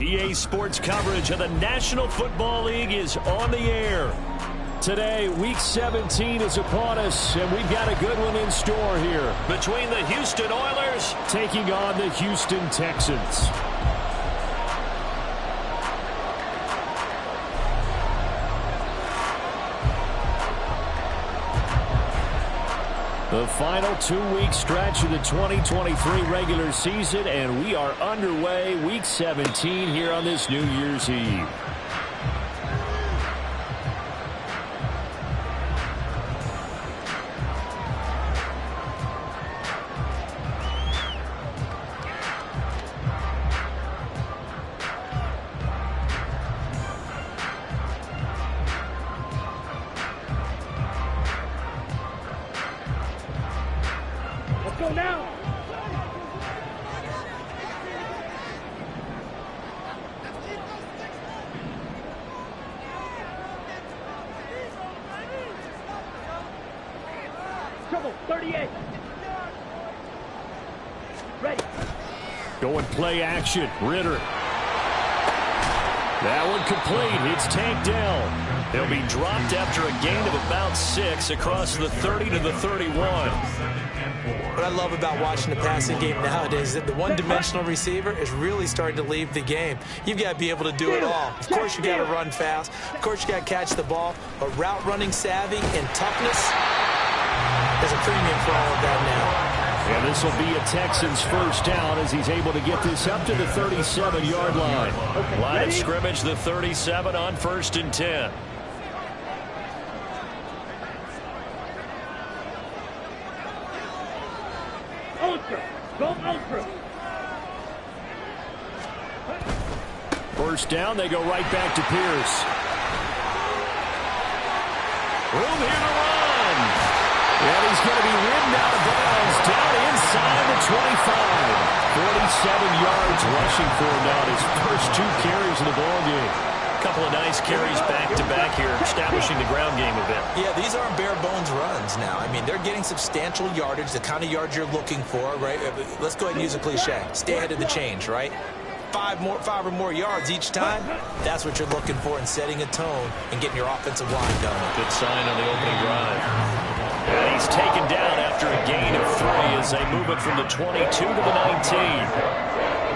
EA Sports coverage of the National Football League is on the air. Today, Week 17 is upon us, and we've got a good one in store here. Between the Houston Oilers taking on the Houston Texans. The final 2-week stretch of the 2023 regular season, and we are underway Week 17 here on this New Year's Eve. Go now. Trouble, 38. Ready. Going play action. Ritter. That one complete. It's tanked down. They'll be dropped after a gain of about 6 across the 30 to the 31. What I love about watching the passing game nowadays is that the one-dimensional receiver is really starting to leave the game. You've got to be able to do it all. Of course, you got to run fast. Of course, you got to catch the ball. But route running savvy and toughness, there's a premium for all of that now. And this will be a Texans first down as he's able to get this up to the 37-yard line. Line of scrimmage, the 37 on 1st and 10. Ultra. Go ultra. First down, they go right back to Pierce. Room here to run. And he's going to be ridden out of bounds down inside the 25. 47 yards rushing for him now, his first 2 carries of the ballgame. Couple of nice carries back-to-back here, establishing the ground game a bit. Yeah, these aren't bare-bones runs now. I mean, they're getting substantial yardage, the kind of yards you're looking for, right? Let's go ahead and use a cliche. Stay ahead of the change, right? 5 or more yards each time, that's what you're looking for in setting a tone and getting your offensive line going. Good sign on the opening drive. And he's taken down after a gain of 3 as they move it from the 22 to the 19.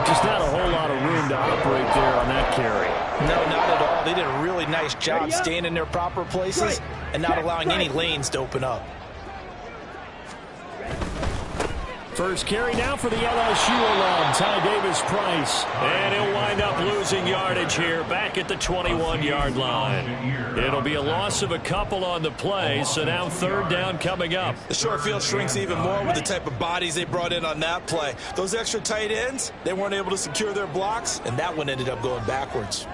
Just not a whole lot of room to operate there on that carry. No, not at all. They did a really nice job staying in their proper places and not allowing any lanes to open up. First carry now for the LSU alum, Ty Davis-Price. And he'll wind up losing yardage here back at the 21-yard line. It'll be a loss of a couple on the play, so now 3rd down coming up. The short field shrinks even more with the type of bodies they brought in on that play. Those extra tight ends, they weren't able to secure their blocks, and that one ended up going backwards.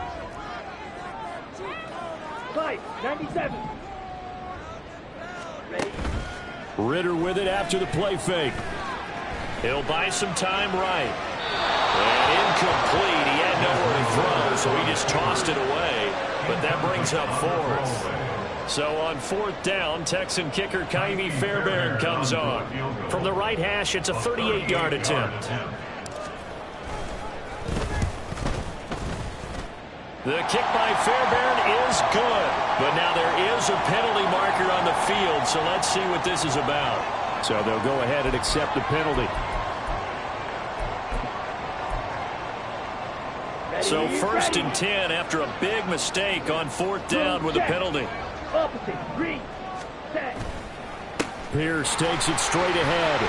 97. Ready. Ritter with it after the play fake. He'll buy some time right. And incomplete. He had nowhere to throw, so he just tossed it away. But that brings up 4th. So on 4th down, Texan kicker Kaimi Fairbairn comes on. From the right hash, it's a 38-yard attempt. The kick by Fairbairn is good. But now there is a penalty marker on the field, so let's see what this is about. So they'll go ahead and accept the penalty. So 1st and 10 after a big mistake on 4th down with a penalty. Pierce takes it straight ahead.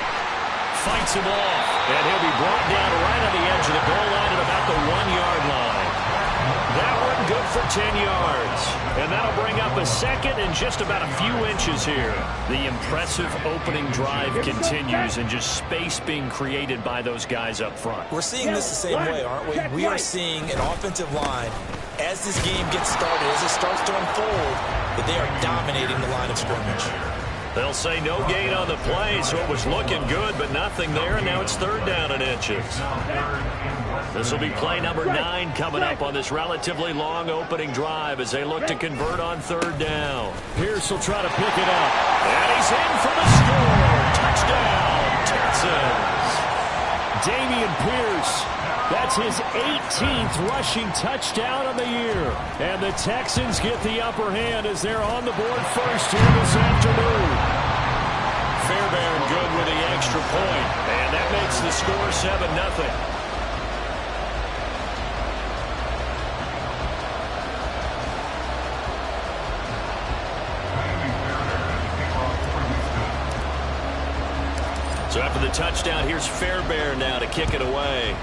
Fights him off. And he'll be brought down right on the edge of the goal line at about the 1-yard line. That one good for 10 yards. And that'll bring up a 2nd and just about a few inches here. The impressive opening drive continues and just space being created by those guys up front. We're seeing this the same way, aren't we? We are seeing an offensive line, as this game gets started, as it starts to unfold, that they are dominating the line of scrimmage. They'll say no gain on the play, so it was looking good, but nothing there, and now it's 3rd down and inches. This will be play number 9 coming up on this relatively long opening drive as they look to convert on 3rd down. Pierce will try to pick it up. And he's in for the score. Touchdown, Texans. Dameon Pierce That's his 18th rushing touchdown of the year. And the Texans get the upper hand as they're on the board first here this afternoon. Fairbairn good with the extra point. And that makes the score 7-0. So after the touchdown, here's Fairbairn now to kick it away.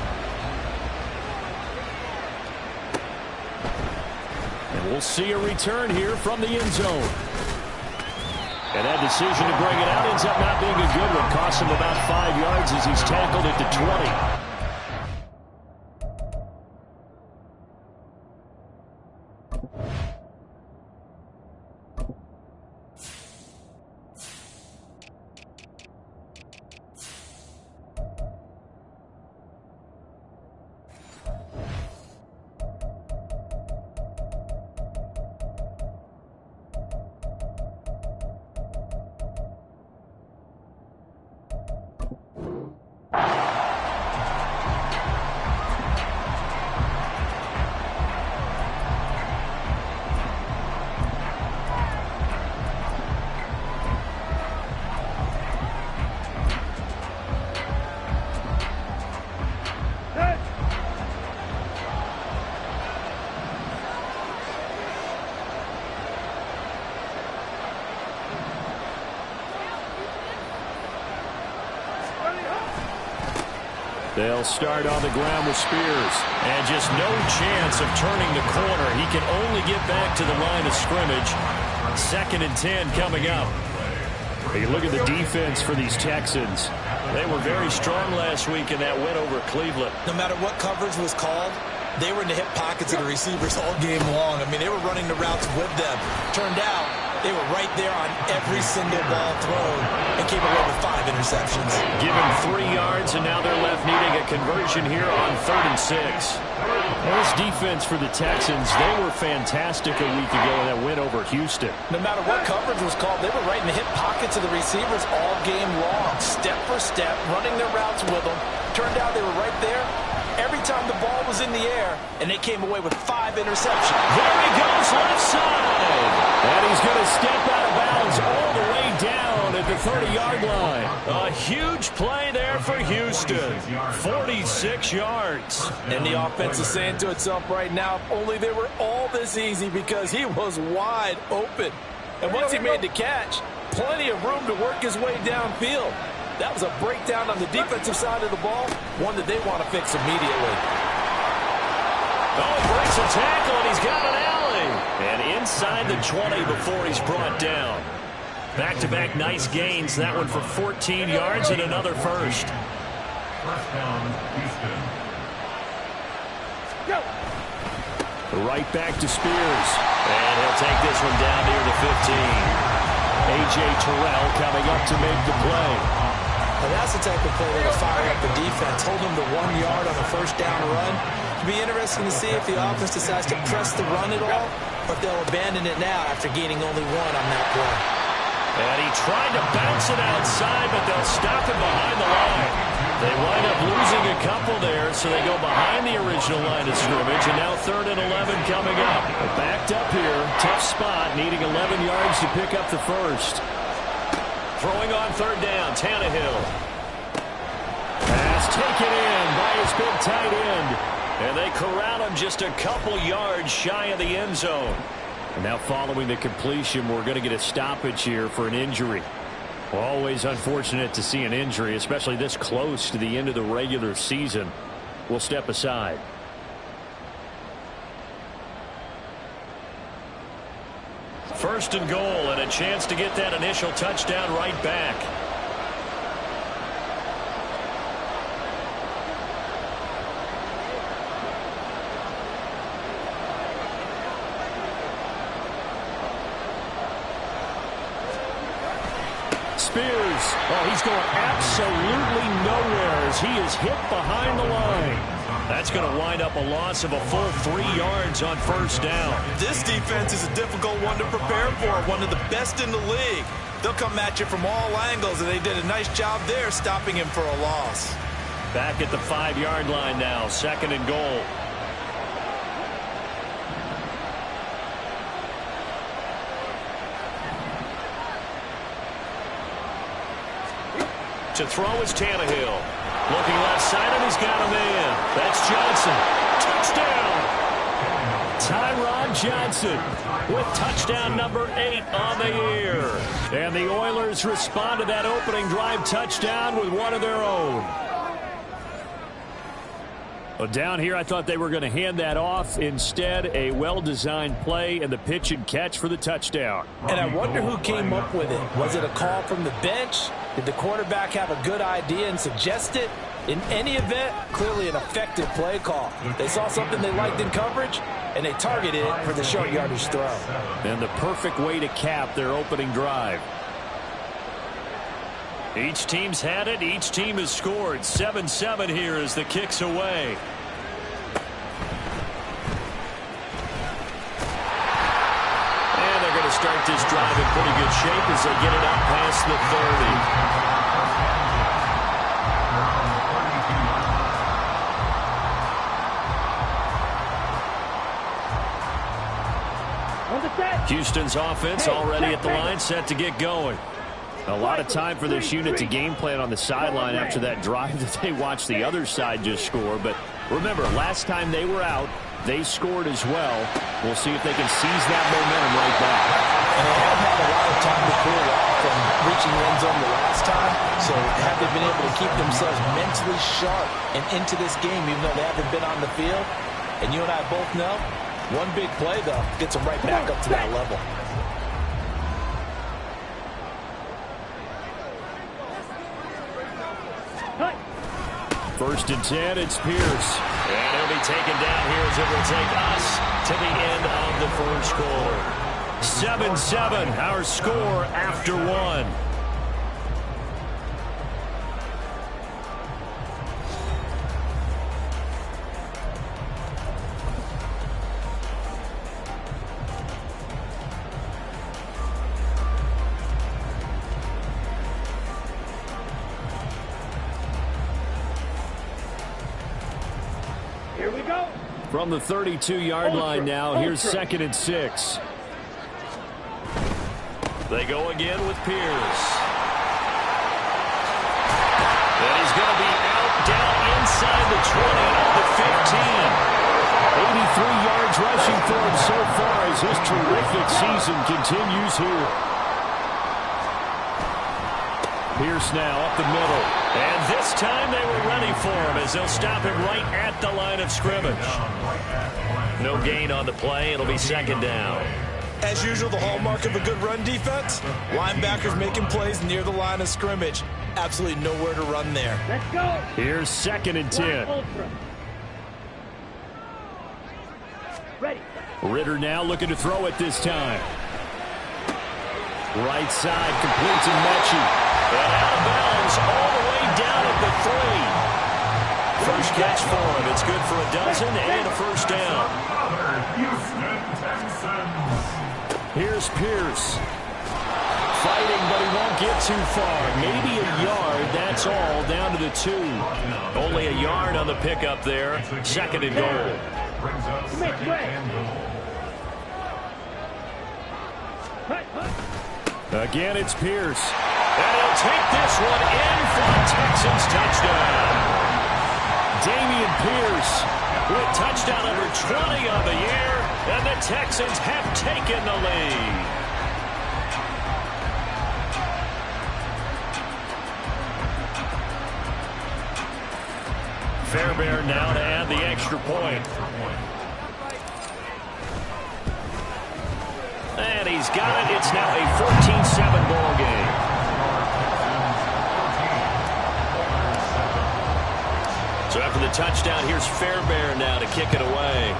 And we'll see a return here from the end zone. And that decision to bring it out ends up not being a good one. Costs him about 5 yards as he's tackled at the 20. They'll start on the ground with Spears. And just no chance of turning the corner. He can only get back to the line of scrimmage. 2nd and 10 coming up. Hey, look at the defense for these Texans. They were very strong last week in that win over Cleveland. No matter what coverage was called, they were in the hip pockets of the receivers all game long. I mean, they were running the routes with them. Turned out they were right there on every single ball thrown and came away with 5 interceptions. Given 3 yards, and now they're left needing a conversion here on 3rd and 6. This defense for the Texans, they were fantastic a week ago in that win over Houston. No matter what coverage was called, they were right in the hip pockets of the receivers all game long. Step for step, running their routes with them. Turned out they were right there every time the ball was in the air, and they came away with 5 interceptions. There he goes, left side. And he's going to step out of bounds all the way down at the 30-yard line. A huge play there for Houston. 46 yards. And the offense is saying to itself right now, if only they were all this easy, because he was wide open. And once he made the catch, plenty of room to work his way downfield. That was a breakdown on the defensive side of the ball, one that they want to fix immediately. Oh, breaks a tackle, and he's got an alley. And inside the 20 before he's brought down. Back-to-back nice gains. That one for 14 yards and another first. First down, Houston. Go. Right back to Spears. And he'll take this one down near the 15. A.J. Terrell coming up to make the play. And that's the type of play that'll fire up the defense. Hold them to 1 yard on a first down run. It'll be interesting to see if the offense decides to press the run at all, or if they'll abandon it now after gaining only 1 on that play. And he tried to bounce it outside, but they'll stop it behind the line. They wind up losing a couple there, so they go behind the original line of scrimmage, and now 3rd and 11 coming up. Backed up here, tough spot, needing 11 yards to pick up the first. Throwing on 3rd down, Tannehill. Pass taken in by his big tight end. And they corral him just a couple yards shy of the end zone. And now following the completion, we're going to get a stoppage here for an injury. Always unfortunate to see an injury, especially this close to the end of the regular season. We'll step aside. First and goal, and a chance to get that initial touchdown right back. Spears, oh, he's going absolutely nowhere as he is hit behind the line. That's going to wind up a loss of a full 3 yards on first down. This defense is a difficult one to prepare for, one of the best in the league. They'll come at you from all angles, and they did a nice job there stopping him for a loss. Back at the 5-yard line now, 2nd and goal. To throw is Tannehill. Looking left side, and he's got a man. That's Johnson. Touchdown! Tyron Johnson with touchdown number 8 on the year. And the Oilers respond to that opening drive touchdown with one of their own. Well, down here, I thought they were going to hand that off. Instead, a well-designed play and the pitch and catch for the touchdown. And I wonder who came up with it. Was it a call from the bench? Did the quarterback have a good idea and suggest it? In any event, clearly an effective play call. They saw something they liked in coverage, and they targeted it for the short yardage throw. And the perfect way to cap their opening drive. Each team's had it. Each team has scored. 7-7 here as the kick's away. And they're going to start this drive in pretty good shape as they get it up past the 30. Houston's offense already at the line, set to get going. A lot of time for this unit to game plan on the sideline after that drive that they watched the other side just score. But remember, last time they were out, they scored as well. We'll see if they can seize that momentum right back. And they have had a lot of time to cool off from reaching the end zone the last time. So have they been able to keep themselves mentally sharp and into this game, even though they haven't been on the field? And you and I both know, one big play, though, gets them right back up to that level. First and 10, it's Pierce. And he'll be taken down here as it will take us to the end of the first quarter. 7-7, our score after one. Here we go. From the 32-yard line now, here's 2nd and 6. They go again with Pierce. And he's going to be out, down inside the 20 of the 15. 83 yards rushing for him so far as his terrific season continues here. Pierce now up the middle. And this time they were ready for him as they'll stop him right at the line of scrimmage. No gain on the play. It'll be 2nd down. As usual, the hallmark of a good run defense, linebackers making plays near the line of scrimmage. Absolutely nowhere to run there. Let's go. Here's 2nd and 10. Ready. Ritter now looking to throw it this time. Right side completes and Mechie. And out of bounds all the way down at the 3. First catch for him. It's good for a dozen and a first down. Here's Pierce. Fighting, but he won't get too far. Maybe a yard, that's all, down to the 2. Only a yard on the pickup there. 2nd and goal. Again, it's Pierce. And he'll take this one in for a Texans touchdown. Dameon Pierce with touchdown number 20 on the year, and the Texans have taken the lead. Fairbairn now to add the extra point. And he's got it. It's now a 14-7 ball game. So after the touchdown, here's Fairbairn now to kick it away.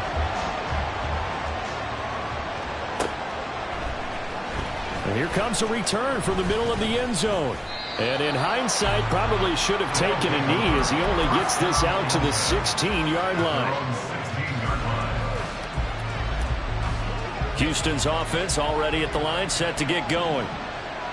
And here comes a return from the middle of the end zone. And in hindsight, probably should have taken a knee as he only gets this out to the 16-yard line. Houston's offense already at the line, set to get going.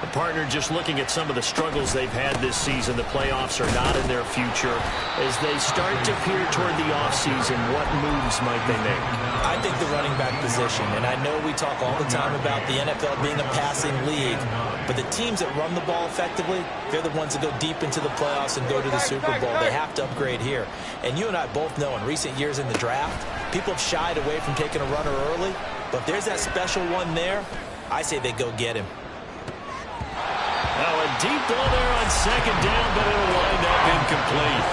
The partner just looking at some of the struggles they've had this season. The playoffs are not in their future. As they start to peer toward the offseason, what moves might they make? I think the running back position, and I know we talk all the time about the NFL being a passing league, but the teams that run the ball effectively, they're the ones that go deep into the playoffs and go to the Super Bowl. They have to upgrade here. And you and I both know in recent years in the draft, people have shied away from taking a runner early, but if there's that special one there, I say they go get him. Now a deep ball there on second down, but it'll wind up incomplete.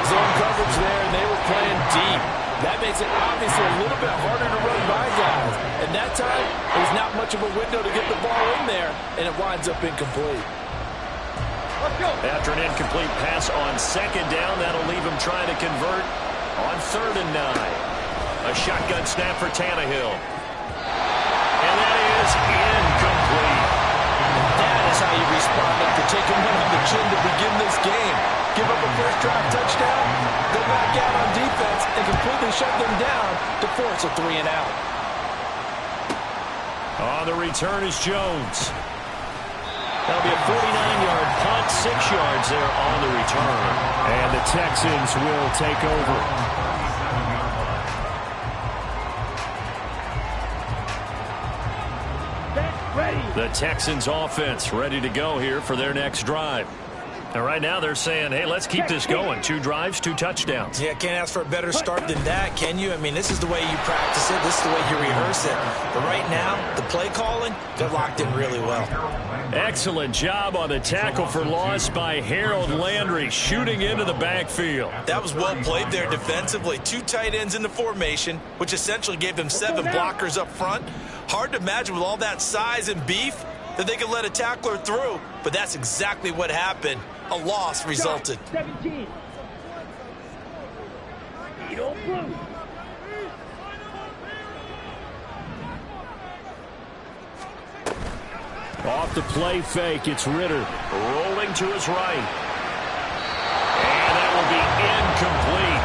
Zone coverage there, and they were playing deep. That makes it obviously a little bit harder to run by guys. And that time, there's not much of a window to get the ball in there, and it winds up incomplete. After an incomplete pass on second down, that'll leave him trying to convert on 3rd and 9. A shotgun snap for Tannehill. And that is incomplete. That is how you respond after taking one on the chin to begin this game. Give up a first drive touchdown, go back out on defense, and completely shut them down to force a 3 and out. On the return is Jones. That'll be a 49-yard punt, 6 yards there on the return. And the Texans will take over. The Texans offense ready to go here for their next drive. And right now they're saying, hey, let's keep this going. 2 drives, 2 touchdowns. Yeah, can't ask for a better start than that, can you? I mean, this is the way you practice it. This is the way you rehearse it. But right now, the play calling, they're locked in really well. Excellent job on the tackle for loss by Harold Landry, shooting into the backfield. That was well played there defensively. 2 tight ends in the formation, which essentially gave them 7 blockers up front. Hard to imagine with all that size and beef that they could let a tackler through, but that's exactly what happened. A loss resulted. 17. Edo Blue. Off the play fake, it's Ritter rolling to his right. And that will be incomplete.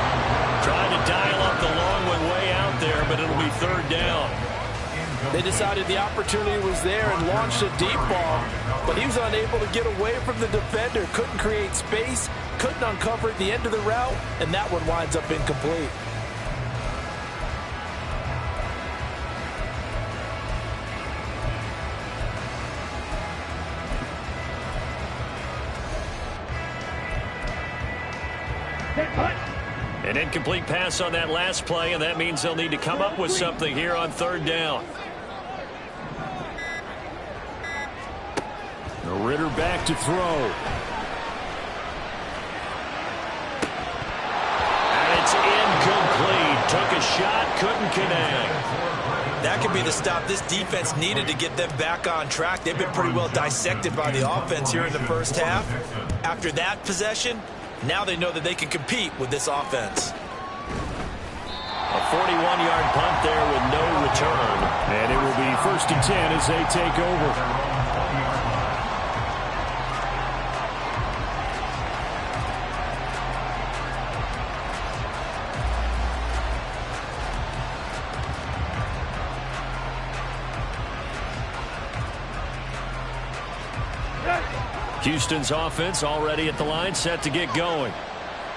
Trying to dial up the long one way out there, but it'll be 3rd down. They decided the opportunity was there and launched a deep ball, but he was unable to get away from the defender, couldn't create space, couldn't uncover at the end of the route, and that one winds up incomplete. An incomplete pass on that last play, and that means they'll need to come up with something here on 3rd down. Ritter back to throw. And it's incomplete. Took a shot, couldn't connect. That could be the stop this defense needed to get them back on track. They've been pretty well dissected by the offense here in the first half. After that possession, now they know that they can compete with this offense. A 41-yard punt there with no return. And it will be 1st and 10 as they take over. Houston's offense already at the line, set to get going.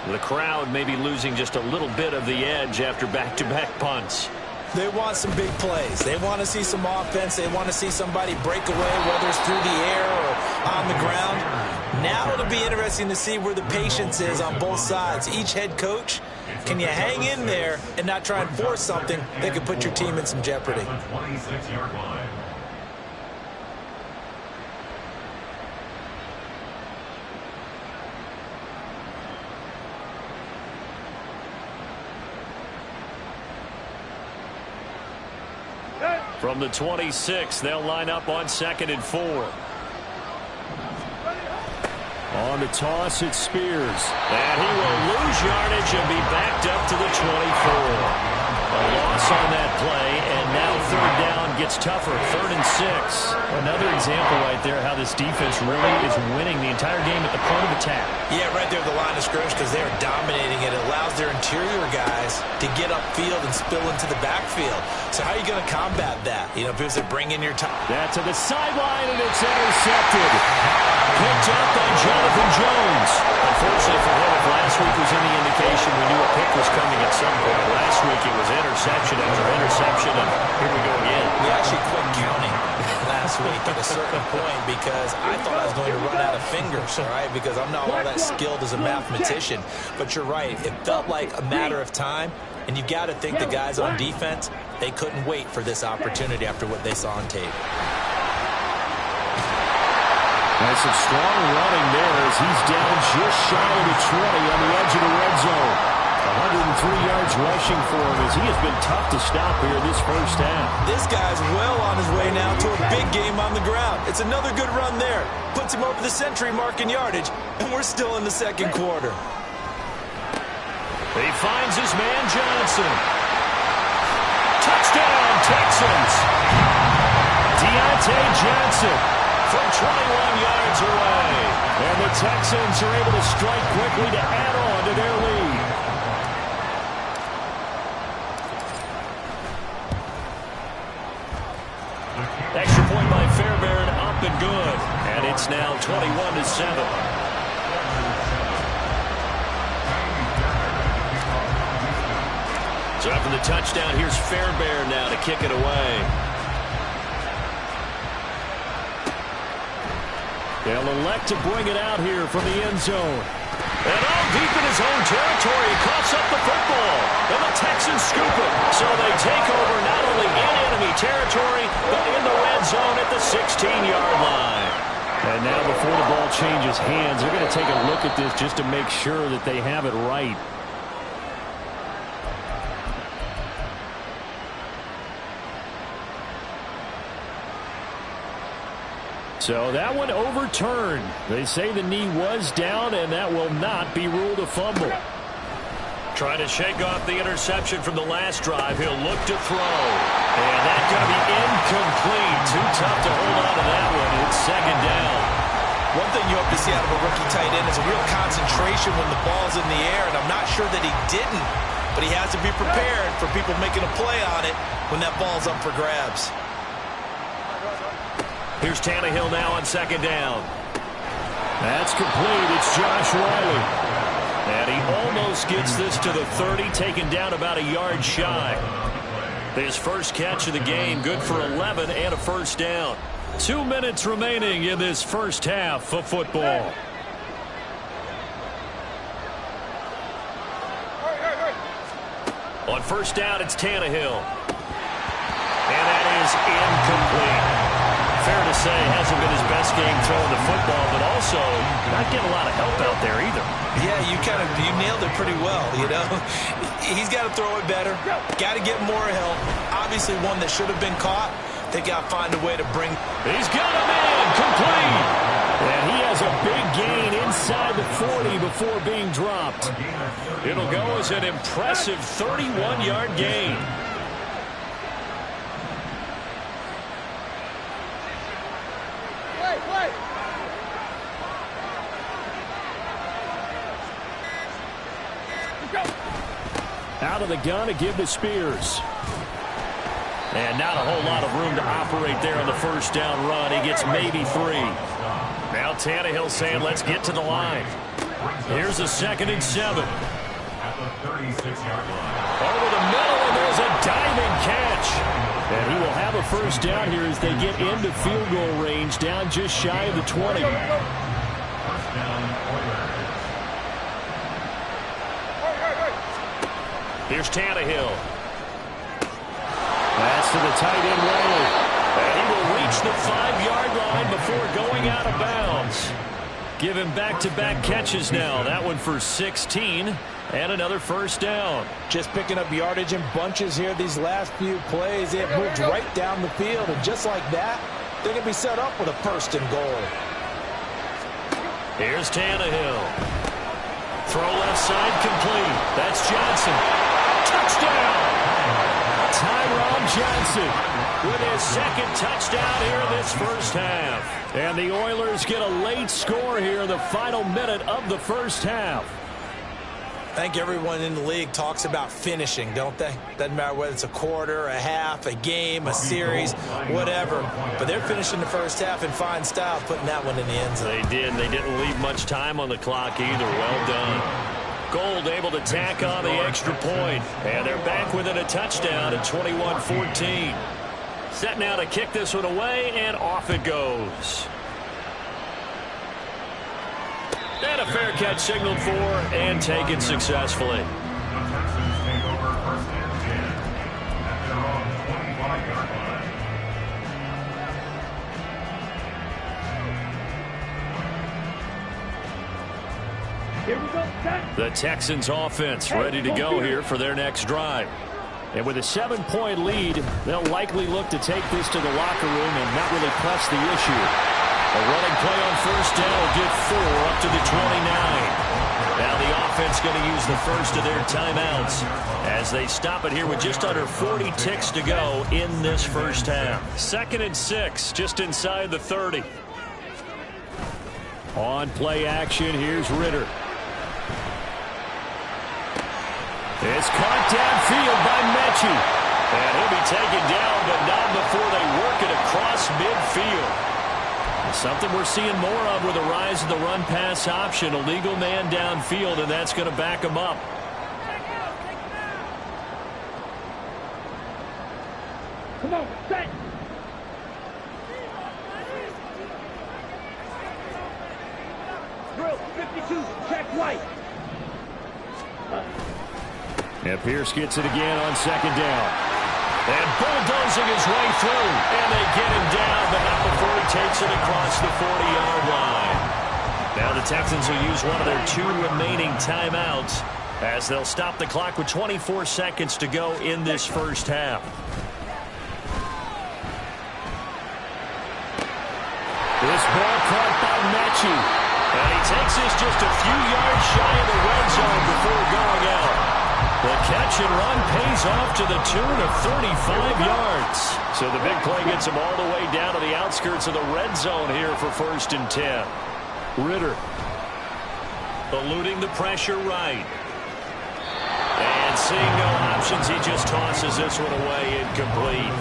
The crowd may be losing just a little bit of the edge after back-to-back punts. They want some big plays. They want to see some offense. They want to see somebody break away, whether it's through the air or on the ground. Now it'll be interesting to see where the patience is on both sides. Each head coach, can you hang in there and not try and force something that could put your team in some jeopardy? 26-yard line. From the 26, they'll line up on 2nd and 4. On the toss, it's Spears. And he will lose yardage and be backed up to the 24. A loss on that play, and now 3rd down gets tougher. 3rd and 6. Another example right there how this defense really is winning the entire game at the point of attack. Yeah, right there, the line line of scrimmage because they are dominating it. It allows their interior guys to get upfield and spill into the backfield. So how are you going to combat that? You know, because they bring in your time. That's to the sideline, and it's intercepted. Picked up by Jonathan Jones. Unfortunately for him, if last week was any indication, we knew a pick was coming at some point. Last week it was interception after interception, and here we go again. We actually quit counting last week at a certain point because I thought I was going to run out of fingers, all right, because I'm not all that skilled as a mathematician. But you're right. It felt like a matter of time, and you've got to think the guys on defense, they couldn't wait for this opportunity after what they saw on tape. That's some strong running there as he's down just shy of the 20 on the edge of the red zone. 103 yards rushing for him as he has been tough to stop here this first half. This guy's well on his way now to a big game on the ground. It's another good run there. Puts him over the century mark in yardage, and we're still in the second quarter. He finds his man Johnson. Touchdown, Texans. Deontay Johnson from 21 yards away. And the Texans are able to strike quickly to add on to their lead. Extra point by Fairbairn, up and good. And it's now 21-7. So after the touchdown, here's Fairbairn now to kick it away. They'll elect to bring it out here from the end zone. And all deep in his own territory, he coughs up the football. And the Texans scoop it. So they take over not only in enemy territory, but in the red zone at the 16-yard line. And now before the ball changes hands, they're going to take a look at this just to make sure that they have it right. So that one overturned. They say the knee was down, and that will not be ruled a fumble. Trying to shake off the interception from the last drive. He'll look to throw. And that's going to be incomplete. Too tough to hold on to that one. It's second down. One thing you hope to see out of a rookie tight end is a real concentration when the ball's in the air, and I'm not sure that he didn't, but he has to be prepared for people making a play on it when that ball's up for grabs. Here's Tannehill now on second down. That's complete. It's Josh Riley. And he almost gets this to the 30, taken down about a yard shy. His first catch of the game, good for 11 and a first down. 2 minutes remaining in this first half of football. On first down, it's Tannehill. And that is incomplete. Fair to say, hasn't been his best game throwing the football, but also not getting a lot of help out there either. Yeah, you nailed it pretty well, you know. He's got to throw it better. Got to get more help. Obviously one that should have been caught. They got to find a way to bring. He's got him in, complete. And he has a big gain inside the 40 before being dropped. It'll go as an impressive 31-yard gain. Out of the gun to give to Spears. And not a whole lot of room to operate there on the first down run. He gets maybe 3. Now Tannehill saying, let's get to the line. Here's a 2nd and 7. At the 36-yard line. Over the middle, and there's a diving catch. And he will have a first down here as they get into field goal range, down just shy of the 20. First down, Oilers. Here's Tannehill. That's to the tight end, Riley. And he will reach the 5-yard line before going out of bounds. Give him back-to-back catches now. That one for 16 and another first down. Just picking up yardage in bunches here these last few plays. They have moved right down the field, and just like that, they're going to be set up with a first and goal. Here's Tannehill. Throw left side complete. That's Johnson. Touchdown! Tyron Johnson with his second touchdown here in this first half. And the Oilers get a late score here in the final minute of the first half. I think everyone in the league talks about finishing, don't they? Doesn't matter whether it's a quarter, a half, a game, a series, whatever. But they're finishing the first half in fine style, putting that one in the end zone. They did. They didn't leave much time on the clock either. Well done. Gold able to tack on the extra point. And they're back within a touchdown at 21-14. Set now to kick this one away, and off it goes. And a fair catch signaled for and taken successfully. The Texans take over 1st and 10 at their own 25-yard line. Here we go, set. The Texans offense ready to go here for their next drive. And with a 7-point lead, they'll likely look to take this to the locker room and not really press the issue. A running play on first down will get 4 up to the 29. Now the offense going to use the first of their timeouts as they stop it here with just under 40 ticks to go in this first half. 2nd and 6, just inside the 30. On play action, here's Ritter. It's caught downfield by Mechie. And he'll be taken down, but not before they work it across midfield. Something we're seeing more of with the rise of the run-pass option. A legal man downfield, and that's going to back him up. Come on, set. Drill, 52, check right. And Pierce gets it again on 2nd down. And bulldozing his way through. And they get him down, but not before he takes it across the 40-yard line. Now the Texans will use one of their 2 remaining timeouts as they'll stop the clock with 24 seconds to go in this first half. This ball caught by Mechie. And he takes this just a few yards shy of the red zone before going out. The catch and run pays off to the tune of 35 yards. So the big play gets him all the way down to the outskirts of the red zone here for 1st and 10. Ritter eluding the pressure right. And seeing no options, he just tosses this one away incomplete.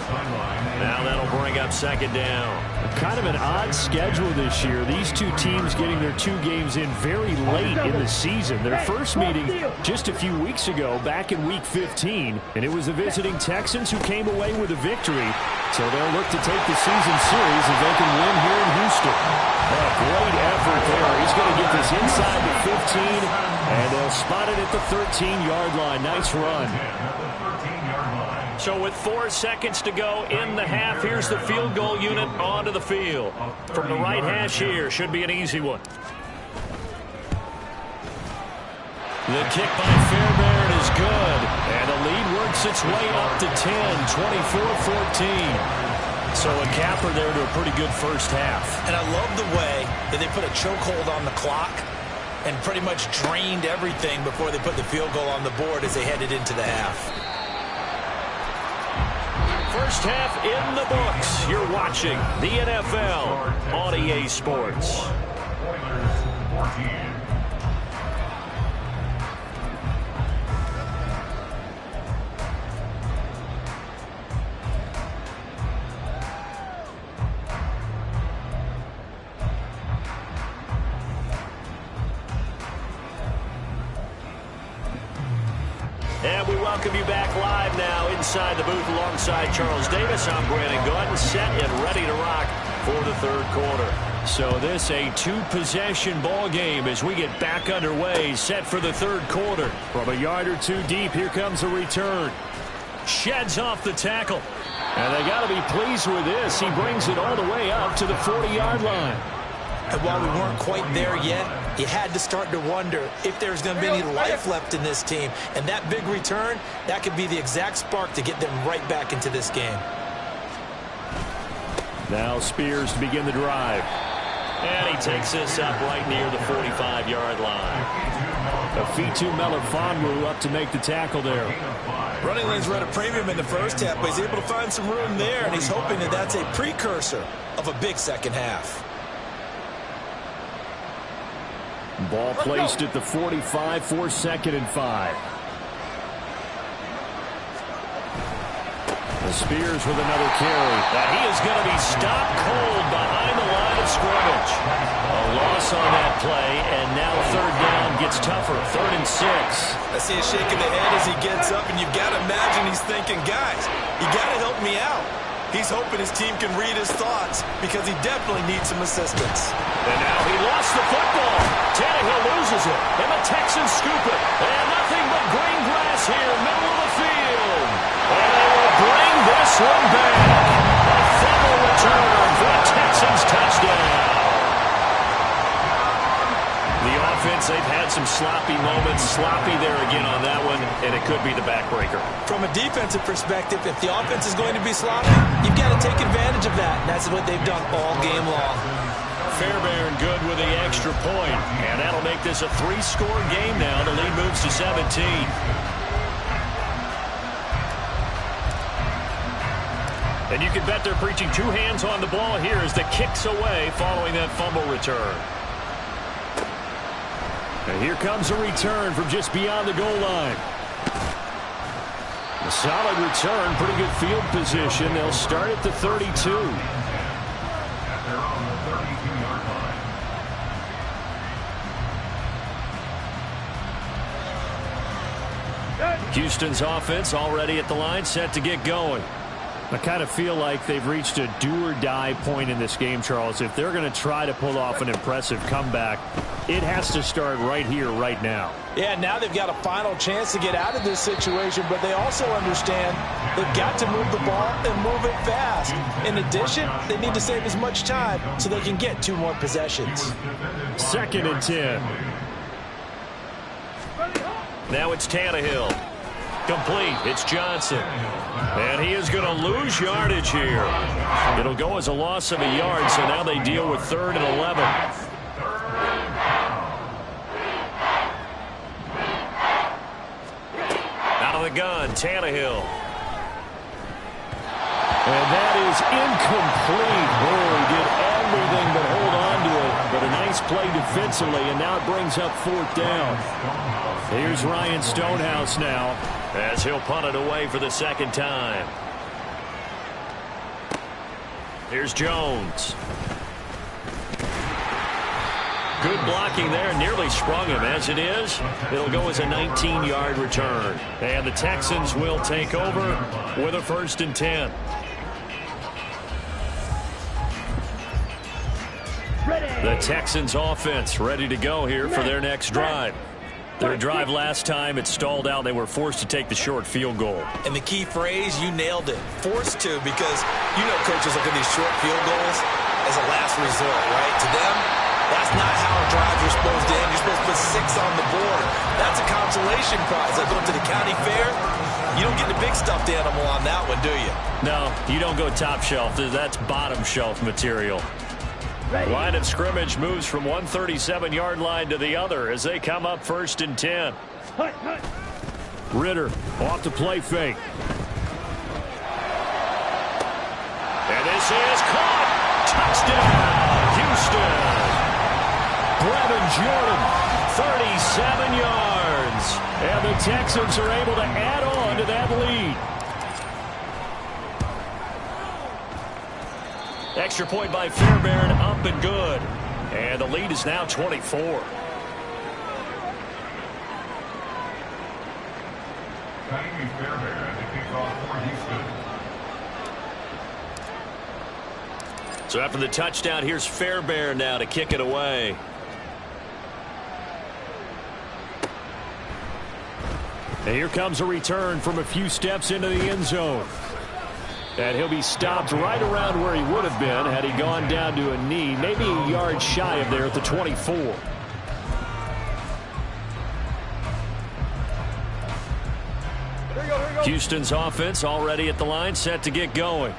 Now that'll bring up 2nd down. Kind of an odd schedule this year. These two teams getting their 2 games in very late in the season. Their first meeting just a few weeks ago, back in Week 15, and it was the visiting Texans who came away with a victory. So they'll look to take the season series if they can win here in Houston. A great effort there. He's going to get this inside the 15, and they'll spot it at the 13-yard line. Nice run. So with 4 seconds to go in the half, here's the field goal unit onto the field. From the right hash here, should be an easy one. The kick by Fairbairn is good. And the lead works its way up to 10, 24-14. So a capper there to a pretty good first half. And I love the way that they put a chokehold on the clock and pretty much drained everything before they put the field goal on the board as they headed into the half. First half in the books. You're watching the NFL on EA Sports. Oilers 14. And we welcome you back live now inside the booth alongside Charles Davis. I'm Brandon Gordon, set and ready to rock for the 3rd quarter. So this a 2-possession ball game as we get back underway, set for the 3rd quarter. From a yard or 2 deep, here comes a return. Sheds off the tackle. And they got to be pleased with this. He brings it all the way up to the 40-yard line. And while we weren't quite there yet, you had to start to wonder if there's going to be any life left in this team. And that big return, that could be the exact spark to get them right back into this game. Now Spears to begin the drive. And he takes this up right near the 45-yard line. Afitu Melifonwu up to make the tackle there. Running lanes were at a premium in the first half, but he's able to find some room there, and he's hoping that that's a precursor of a big second half. Ball placed at the 45 for 2nd and 5. Spears with another carry. And he is going to be stopped cold behind the line of scrimmage. A loss on that play, and now 3rd down gets tougher. 3rd and 6. I see a shake of the head as he gets up, and you've got to imagine he's thinking, guys, you got to help me out. He's hoping his team can read his thoughts because he definitely needs some assistance. And now he lost the football. Tannehill loses it, and the Texans scoop it. And nothing but green grass here, middle of the field. And they will bring this one back. A fumble return for a Texans touchdown. The offense, they've had some sloppy moments. Sloppy there again on that one, and it could be the backbreaker. From a defensive perspective, if the offense is going to be sloppy, you've got to take advantage of that. And that's what they've done all game long. Fairbairn good with the extra point, and that'll make this a 3-score game now. The lead moves to 17. And you can bet they're preaching 2 hands on the ball here as the kick's away following that fumble return. And here comes a return from just beyond the goal line. A solid return, pretty good field position. They'll start at the 32. They're on the 32-yard line. Houston's offense already at the line, set to get going. I kind of feel like they've reached a do-or-die point in this game, Charles. If they're going to try to pull off an impressive comeback, it has to start right here, right now. Yeah, now they've got a final chance to get out of this situation, but they also understand they've got to move the ball and move it fast. In addition, they need to save as much time so they can get 2 more possessions. 2nd and 10. Now it's Tannehill. Complete. It's Johnson. And he is going to lose yardage here. It'll go as a loss of a yard, so now they deal with 3rd and 11. Out of the gun, Tannehill. And that is incomplete. Oh, he did everything but hold on to it. But a nice play defensively, and now it brings up 4th down. Here's Ryan Stonehouse now, as he'll punt it away for the 2nd time. Here's Jones. Good blocking there, nearly sprung him. As it is, it'll go as a 19-yard return. And the Texans will take over with a 1st and 10. The Texans offense ready to go here for their next drive. Their drive last time, it stalled out. They were forced to take the short field goal. And the key phrase, you nailed it. Forced to, because you know coaches look at these short field goals as a last resort, right? To them, that's not how drives are supposed to end. You're supposed to put 6 on the board. That's a consolation prize. Like going to the county fair, you don't get the big stuffed animal on that one, do you? No, you don't go top shelf. That's bottom shelf material. Line of scrimmage moves from 137-yard line to the other as they come up 1st and 10. Ritter off the play fake. And this is caught. Touchdown, Houston. Brevin Jordan, 37 yards. And the Texans are able to add on to that lead. Extra point by Fairbairn, up and good. And the lead is now 24. Cutting Fairbairn as he kicks off for Houston. So after the touchdown, here's Fairbairn now to kick it away. And here comes a return from a few steps into the end zone. And he'll be stopped right around where he would have been had he gone down to a knee, maybe a yard shy of there at the 24. Houston's offense already at the line, set to get going.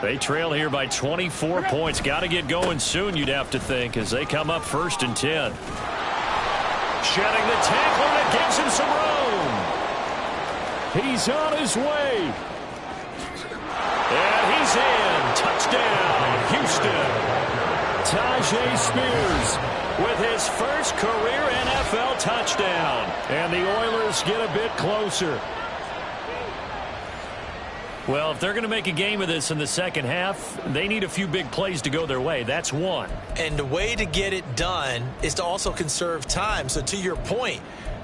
They trail here by 24 points. Got to get going soon, you'd have to think, as they come up 1st and 10. Shedding the tackle, and it gives him some room. He's on his way. And he's in. Touchdown, Houston. Tyjae Spears with his first career NFL touchdown. And the Oilers get a bit closer. Well, if they're going to make a game of this in the second half, they need a few big plays to go their way. That's one. And the way to get it done is to also conserve time. So to your point,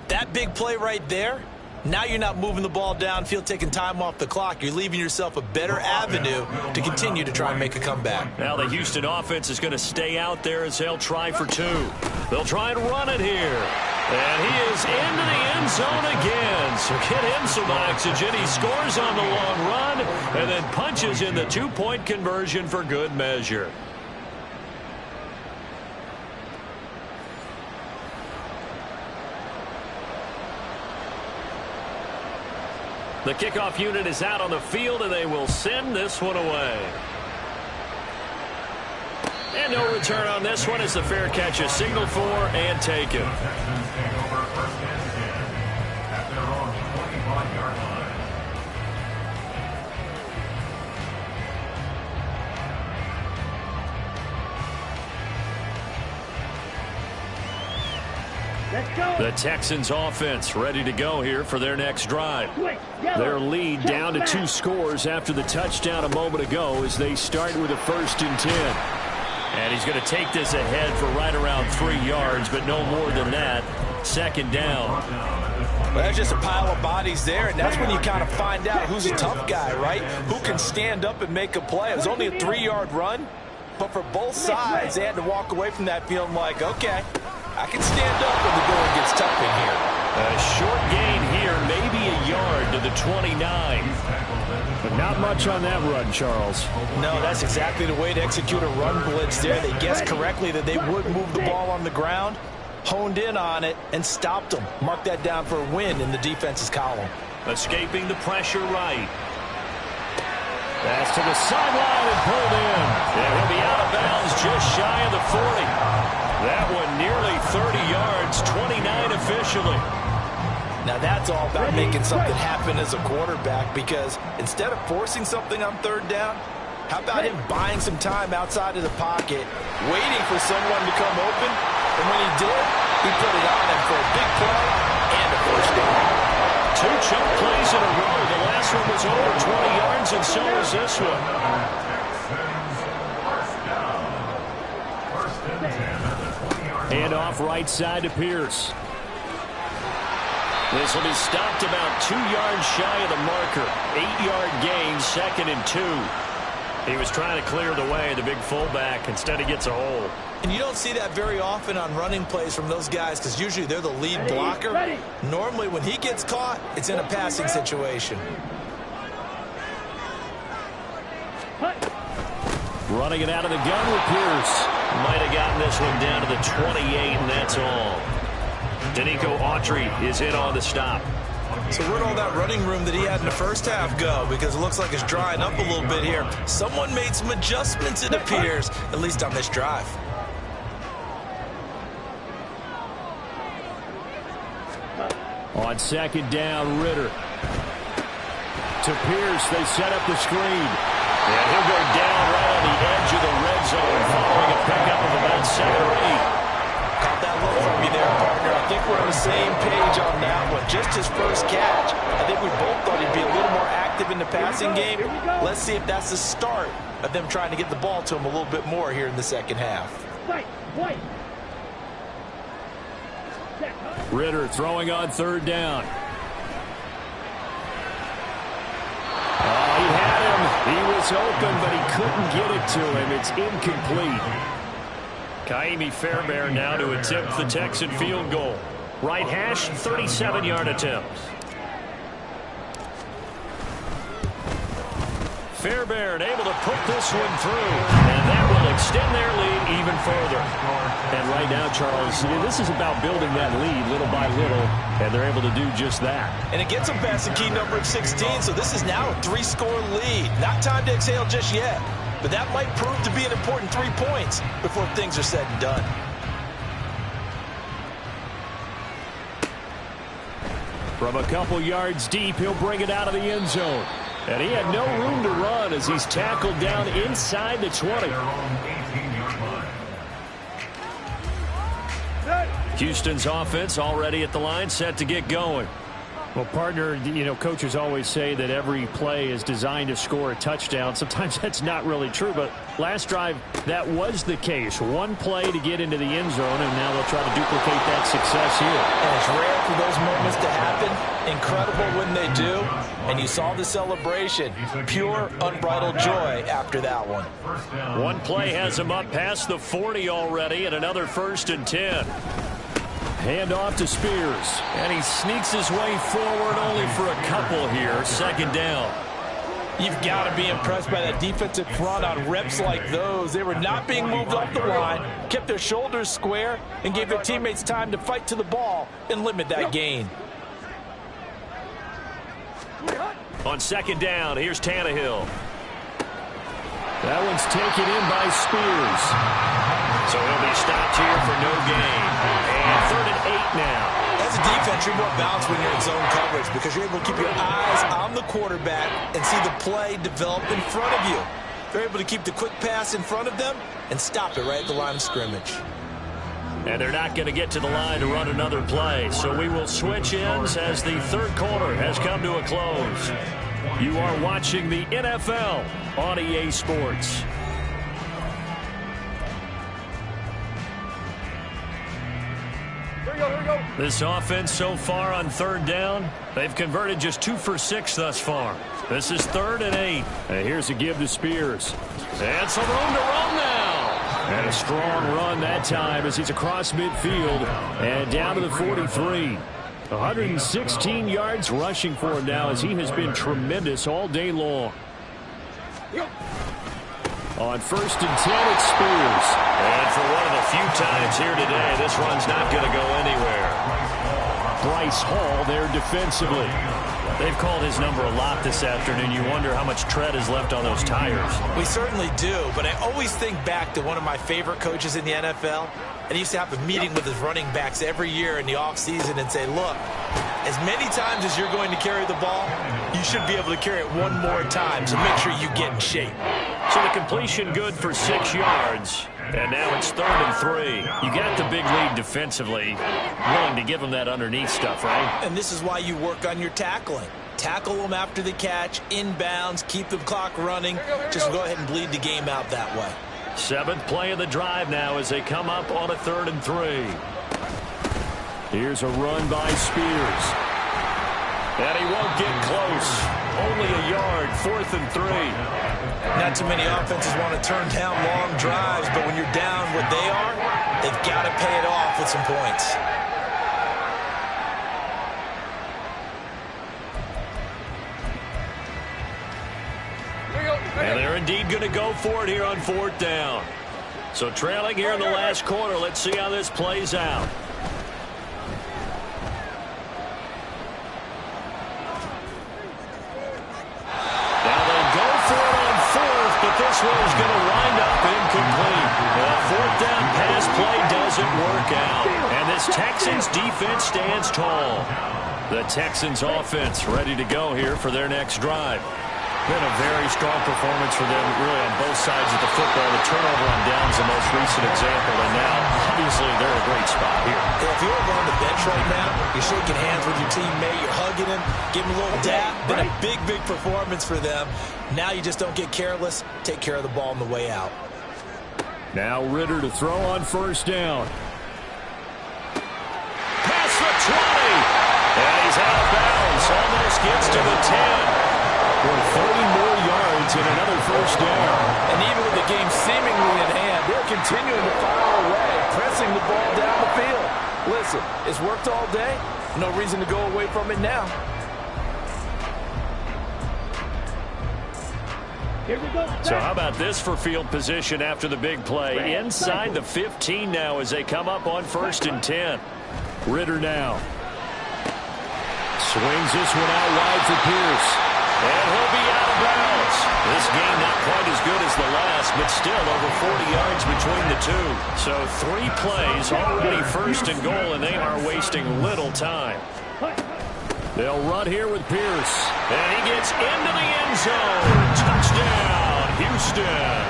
that big play right there, now you're not moving the ball downfield, taking time off the clock. You're leaving yourself a better avenue to continue to try and make a comeback. Now the Houston offense is going to stay out there as they'll try for two. They'll try and run it here. And he is into the end zone again. So get him some oxygen. He scores on the long run and then punches in the two-point conversion for good measure. The kickoff unit is out on the field, and they will send this one away. And no return on this one as the fair catch is signaled for and taken. Texans take over first and 10 at their own 25-yard line. Let's go. The Texans offense ready to go here for their next drive. Their lead down to 2 scores after the touchdown a moment ago as they start with a 1st and 10. And he's going to take this ahead for right around 3 yards, but no more than that. 2nd down. Well, that's just a pile of bodies there, and that's when you kind of find out who's a tough guy, right? Who can stand up and make a play. It was only a 3-yard run, but for both sides, they had to walk away from that feeling like, okay, I can stand up when the going gets tough in here. A short gain here, maybe a yard to the 29. But not much on that run, Charles. No, that's exactly the way to execute a run blitz there. They guessed correctly that they would move the ball on the ground, honed in on it, and stopped them. Mark that down for a win in the defense's column. Escaping the pressure right. Pass to the sideline and pulled in. And he'll be out of bounds just shy of the 40. That one nearly 30 yards, 29 officially. Now that's all about making something happen as a quarterback, because instead of forcing something on 3rd down, how about him buying some time outside of the pocket, waiting for someone to come open, and when he did, he put it on him for a big play and a 1st down. 2 chunk plays in a row. The last one was over 20 yards, and so was this one. Hand off right side to Pierce. This will be stopped about 2 yards shy of the marker. 8-yard gain, 2nd and 2. He was trying to clear the way, the big fullback. Instead, he gets a hole. And you don't see that very often on running plays from those guys, because usually they're the lead blocker. Normally, when he gets caught, it's in a passing situation. Running it out of the gun with Pierce. Might have gotten this one down to the 28, and that's all. Danico Autry is in on the stop. So where'd all that running room that he had in the first half go? Because it looks like it's drying up a little bit here. Someone made some adjustments, it appears, at least on this drive. On 2nd down, Ritter. To Pierce, they set up the screen. And he'll go down right on the edge of the red zone following a pickup of about 7 or 8. Caught that look from you there, partner. I think we're on the same page on that one. Just his first catch. I think we both thought he'd be a little more active in the passing game. Let's see if that's the start of them trying to get the ball to him a little bit more here in the second half. Ritter throwing on 3rd down. He had him. He was open, but he couldn't get it to him. It's incomplete. Kaimi Fairbairn now to attempt the Texan field goal. Right hash, 37-yard attempt. Fairbairn able to put this one through, and that will extend their lead even further. And right now, Charles, this is about building that lead little by little, and they're able to do just that. And it gets them past the key number of 16, so this is now a 3-score lead. Not time to exhale just yet, but that might prove to be an important 3 points before things are said and done. From a couple yards deep, he'll bring it out of the end zone. And he had no room to run as he's tackled down inside the 20. Houston's offense already at the line, set to get going. Well, partner, coaches always say that every play is designed to score a touchdown. Sometimes that's not really true, but last drive, that was the case. One play to get into the end zone, and now they'll try to duplicate that success here. And it's rare for those moments to happen. Incredible when they do. And you saw the celebration. Pure, unbridled joy after that one. One play has him up past the 40 already, and another 1st and 10. Hand off to Spears. And he sneaks his way forward only for a couple here. 2nd down. You've got to be impressed by that defensive front on reps like those. They were not being moved off the line, kept their shoulders square, and gave their teammates time to fight to the ball and limit that gain. On 2nd down, here's Tannehill. That one's taken in by Spears. So he'll be stopped here for no gain. And 3rd and 8 now. As a defense, you're more balanced when you're in zone coverage because you're able to keep your eyes on the quarterback and see the play develop in front of you. They're able to keep the quick pass in front of them and stop it right at the line of scrimmage. And they're not going to get to the line to run another play. So we will switch ends as the 3rd quarter has come to a close. You are watching the NFL on EA Sports. This offense so far on 3rd down, they've converted just 2 for 6 thus far. This is 3rd and 8. And here's a give to Spears. And some room to run now. And a strong run that time as he's across midfield and down to the 43. 116 yards rushing for him now as he has been tremendous all day long. On 1st and 10, it's Spears. And for one of the few times here today, this run's not going to go anywhere. Bryce Hall there defensively. They've called his number a lot this afternoon. You wonder how much tread is left on those tires. We certainly do, but I always think back to one of my favorite coaches in the NFL. And he used to have a meeting with his running backs every year in the offseason and say, look, as many times as you're going to carry the ball, you should be able to carry it one more time, so make sure you get in shape. So the completion good for 6 yards. And now it's 3rd and 3. You got the big lead defensively. Willing to give them that underneath stuff, right? And this is why you work on your tackling. Tackle them after the catch, inbounds, keep the clock running. Just go ahead and bleed the game out that way. 7th play of the drive now as they come up on a 3rd and 3. Here's a run by Spears. And he won't get close. Only a yard, 4th and 3. Not too many offenses want to turn down long drives, but when you're down what they are, they've got to pay it off with some points. And they're indeed going to go for it here on 4th down. So trailing here in the last quarter. Let's see how this plays out. Now they'll go for it on 4th, but this one is going to wind up incomplete. The 4th down pass play doesn't work out. And this Texans defense stands tall. The Texans offense ready to go here for their next drive. Been a very strong performance for them, really, on both sides of the football. The turnover on downs the most recent example, and now, obviously, they're in a great spot here. Yeah, if you're over on the bench right now, you're shaking hands with your teammate, you're hugging him, giving him a little dap. Been a big, big performance for them. Now you just don't get careless. Take care of the ball on the way out. Now Ritter to throw on 1st down. Pass the 20. And he's out of bounds. Almost gets to the 10. For 30 more yards and another 1st down. And even with the game seemingly in hand, they're continuing to fire away, pressing the ball down the field. Listen, it's worked all day. No reason to go away from it now. Here we go. So how about this for field position after the big play? Inside the 15 now as they come up on 1st and 10. Ritter now. Swings this one out wide for Pierce. And he'll be out of bounds. This game not quite as good as the last, but still over 40 yards between the two. So 3 plays, already 1st and goal, and they are wasting little time. They'll run here with Pierce. And he gets into the end zone. Touchdown, Houston.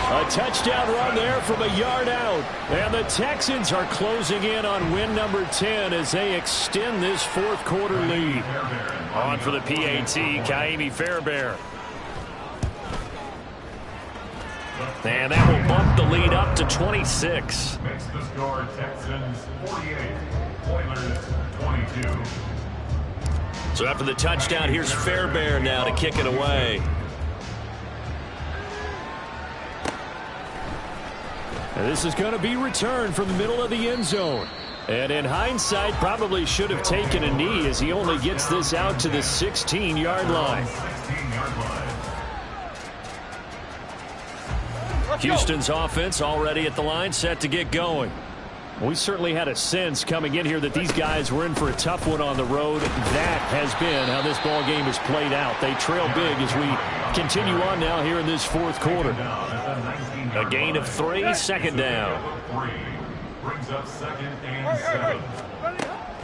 A touchdown run there from a yard out. And the Texans are closing in on win number 10 as they extend this fourth quarter lead. On for the PAT, Kaimi Fairbairn. And that will bump the lead up to 26. Makes the score Texans 48, Oilers 22. So after the touchdown, here's Fairbairn now to kick it away. And this is going to be returned from the middle of the end zone. And in hindsight, probably should have taken a knee as he only gets this out to the 16-yard line. Houston's offense already at the line, set to get going. We certainly had a sense coming in here that these guys were in for a tough one on the road. That has been how this ball game has played out. They trail big as we continue on now here in this fourth quarter. A gain of 3, second down. Brings up second and 7.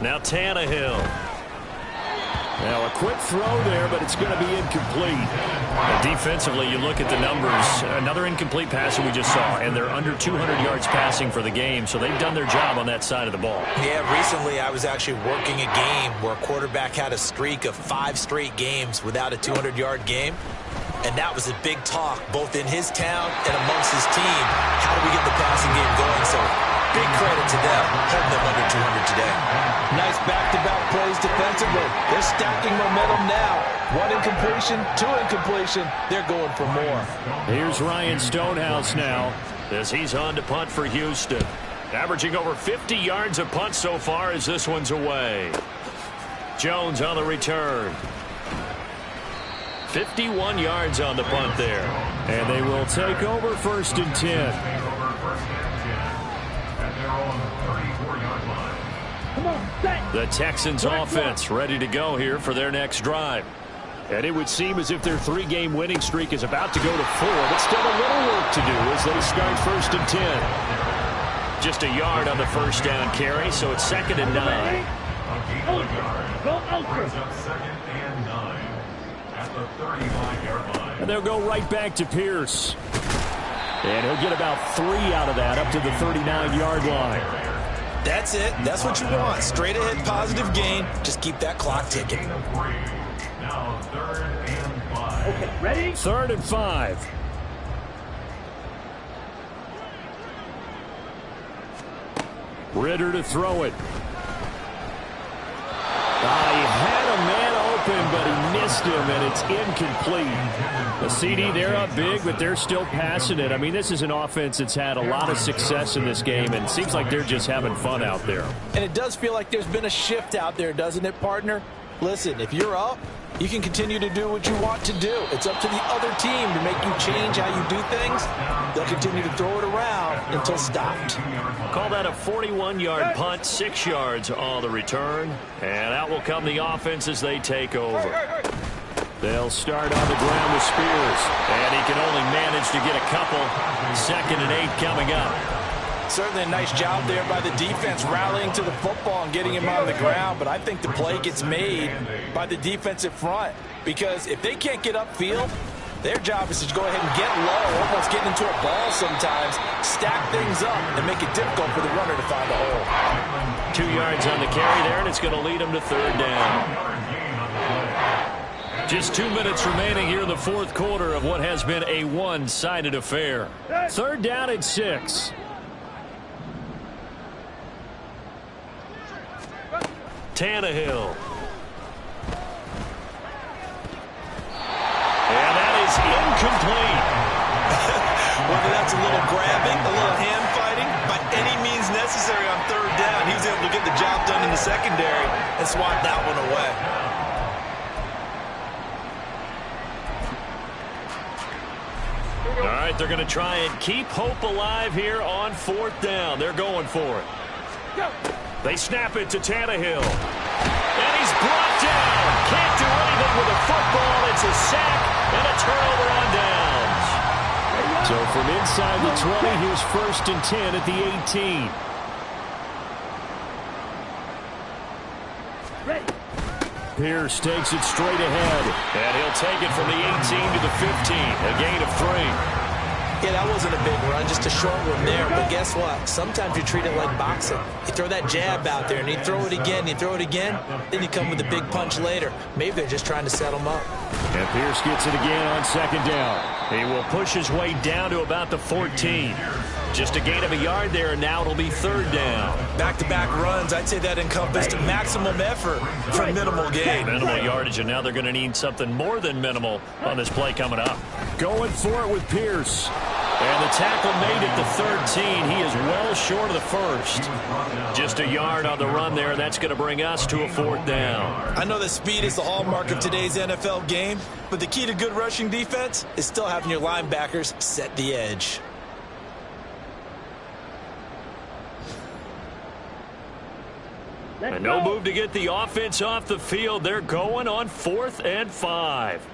Now Tannehill. Now a quick throw there, but it's going to be incomplete. Defensively, you look at the numbers. Another incomplete pass that we just saw, and they're under 200 yards passing for the game, so they've done their job on that side of the ball. Yeah, recently I was actually working a game where a quarterback had a streak of 5 straight games without a 200-yard game, and that was a big talk both in his town and amongst his team. How do we get the passing game going? So big credit to them, holding them under 200 today. Nice back-to-back plays defensively. They're stacking momentum now. 1 incompletion, 2 incompletion. They're going for more. Here's Ryan Stonehouse now as he's on to punt for Houston. Averaging over 50 yards a punt so far as this one's away. Jones on the return. 51 yards on the punt there. And they will take over first and 10. The Texans offense ready to go here for their next drive. And it would seem as if their 3-game winning streak is about to go to 4, but still a little work to do as they start first and 10. Just a yard on the first down carry, so it's second and 9. And they'll go right back to Pierce. And he'll get about 3 out of that up to the 39-yard line. That's it. That's what you want. Straight ahead positive gain. Just keep that clock ticking. Now 3rd and 5. Okay, ready? 3rd and 5. Ritter to throw it. He had a man open, but he missed him, and it's incomplete. The CD, they're up big, but they're still passing it. I mean, this is an offense that's had a lot of success in this game, and it seems like they're just having fun out there. And it does feel like there's been a shift out there, doesn't it, partner? Listen, if you're up, you can continue to do what you want to do. It's up to the other team to make you change how you do things. They'll continue to throw it around until stopped. Call that a 41-yard punt, 6 yards on the return. And out will come the offense as they take over. They'll start on the ground with Spears. And he can only manage to get a couple. 2nd and 8 coming up. Certainly a nice job there by the defense rallying to the football and getting him on the ground, but I think the play gets made by the defensive front because if they can't get upfield, their job is to go ahead and get low, almost get into a ball sometimes, stack things up, and make it difficult for the runner to find a hole. 2 yards on the carry there, and it's going to lead him to 3rd down. Just 2 minutes remaining here in the fourth quarter of what has been a one-sided affair. 3rd down and 6. Tannehill. And that is incomplete. Whether that's a little grabbing, a little hand fighting, by any means necessary on 3rd down, he was able to get the job done in the secondary and swat that one away. All right, they're going to try and keep hope alive here on 4th down. They're going for it. They snap it to Tannehill. And he's brought down. Can't do anything with a football. It's a sack and a turnover on downs. So from inside the 20, here's 1st and 10 at the 18. Pierce takes it straight ahead. And he'll take it from the 18 to the 15. A gain of 3. Yeah, that wasn't a big run, just a short one there. But guess what? Sometimes you treat it like boxing. You throw that jab out there, and you throw it again, then you come with a big punch later. Maybe they're just trying to set him up. And Pierce gets it again on second down. He will push his way down to about the 14. Just a gain of a yard there, and now it'll be third down. Back-to-back runs, I'd say that encompassed maximum effort for minimal gain. Minimal yardage, and now they're going to need something more than minimal on this play coming up. Going for it with Pierce. And the tackle made at the 13. He is well short of the first. Just a yard on the run there. That's going to bring us to a fourth down. I know that speed is the hallmark of today's NFL game, but the key to good rushing defense is still having your linebackers set the edge. And no move to get the offense off the field. They're going on 4th and 5.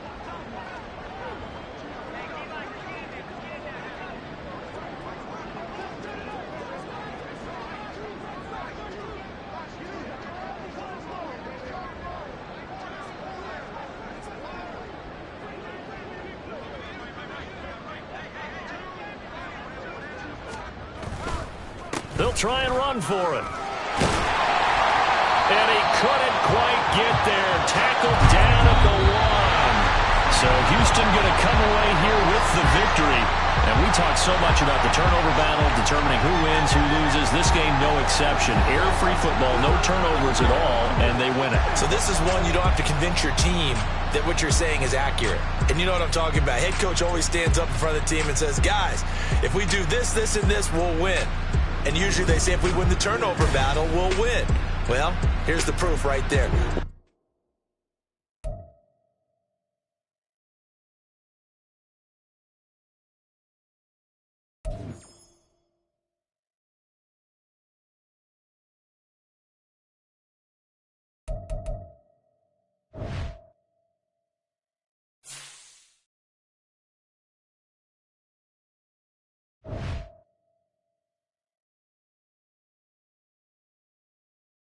They'll try and run for it. And he couldn't quite get there. Tackled down at the 1. So Houston going to come away here with the victory. And we talked so much about the turnover battle, determining who wins, who loses. This game, no exception. Error-free football, no turnovers at all, and they win it. So this is one you don't have to convince your team that what you're saying is accurate. And you know what I'm talking about. Head coach always stands up in front of the team and says, guys, if we do this, this, and this, we'll win. And usually they say if we win the turnover battle, we'll win. Well, here's the proof right there.